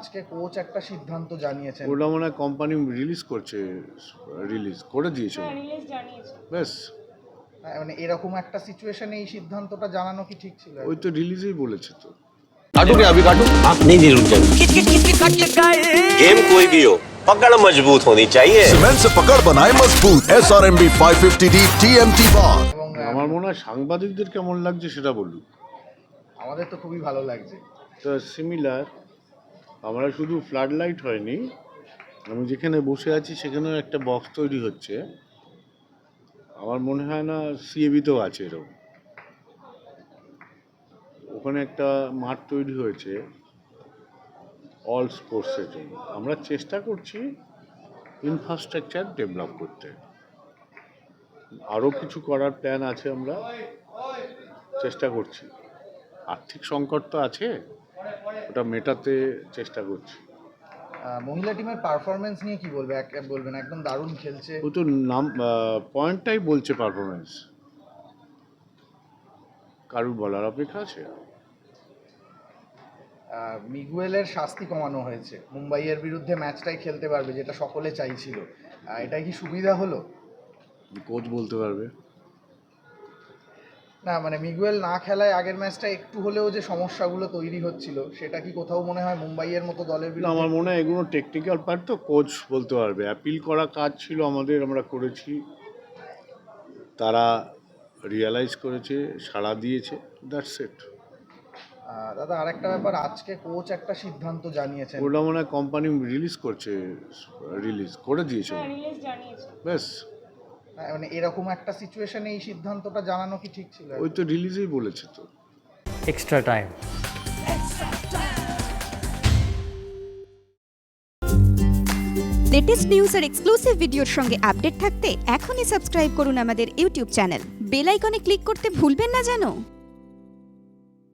আজকে কোচ একটা সিদ্ধান্ত জানিয়েছেন। ওটা মনে হয় কোম্পানি রিলিজ করে দিয়েছে রিলিজ জানিয়েছে। ব্যাস। মানে এরকম একটা সিচুয়েশনে এই সিদ্ধান্তটা জানানো কি ঠিক ছিল? ওই তো রিলিজেই বলেছে তো। काटू क्या अभी काटू आप नहीं रुक जाएंगे गेम कोई भी हो पकड़ मजबूत होनी चाहिए सीमेंट से पकड़ बनाए मजबूत SRMB 550D TMT bar। এবং আমার মনে হয় সাংবাদিকদের কেমন লাগছে সেটা বলুক। আমাদের তো খুবই ভালো লাগছে। তো সিমিলার, আমরা শুধু ফ্লাড লাইট হয়নি, আমি যেখানে বসে আছি সেখানেও একটা বক্স তৈরি হচ্ছে। আমার মনে হয় না সিএবিতেও আছে এরকম। ওখানে একটা মাঠ তৈরি হয়েছে অল স্পোর্টসের জন্য। আমরা চেষ্টা করছি ইনফ্রাস্ট্রাকচার ডেভেলপ করতে, আরও কিছু করার প্ল্যান আছে, আমরা চেষ্টা করছি। আর্থিক সংকট তো আছে, ওটা মেটাতে চেষ্টা করছি। মহিলা টিমের পারফরমেন্স নিয়ে কি বলবেন? একদম দারুণ খেলছে। ও তো নাম পয়েন্টটাই বলছে পারফরমেন্স, কারুর বলার অপেক্ষা আছে। মিগুয়েলের শাস্তি কমানো হয়েছে, মুম্বাইয়ের বিরুদ্ধে ম্যাচটাই খেলতে পারবে, যেটা সকলে চাইছিল। এটা কি সুবিধা হলো? কোচ বলতে পারবে। না মানে মিগুয়েল না খেলায় আগের ম্যাচটা একটু হলেও যে সমস্যাগুলো তৈরি হচ্ছিল, সেটা কি কোথাও মনে হয় মুম্বাইয়ের মতো দলের না, বিরুদ্ধে? আমার মনে হয় এগুলো টেকনিক্যাল পার্ট, তো কোচ বলতে পারবে। অ্যাপিল করা কাজ ছিল আমাদের, আমরা করেছি, তারা রিয়ালাইজ করেছে, সাড়া দিয়েছে, দ্যাটস ইট। দাদা আরেকটা ব্যাপার, আজকে কোচ একটা সিদ্ধান্ত জানিয়েছেন। ওটা মনে হয় কোম্পানি রিলিজ করে দিয়েছে রিলিজ জানিয়েছে। ব্যাস। মানে এরকম একটা সিচুয়েশনে এই সিদ্ধান্তটা জানানো কি ঠিক ছিল? ওই তো রিলিজেই বলেছে তো। extra time লেটেস্ট নিউজ আর এক্সক্লুসিভ ভিডিওর সঙ্গে আপডেট থাকতে এখনই সাবস্ক্রাইব করুন আমাদের ইউটিউব চ্যানেল। বেল আইকনে ক্লিক করতে ভুলবেন না যেন।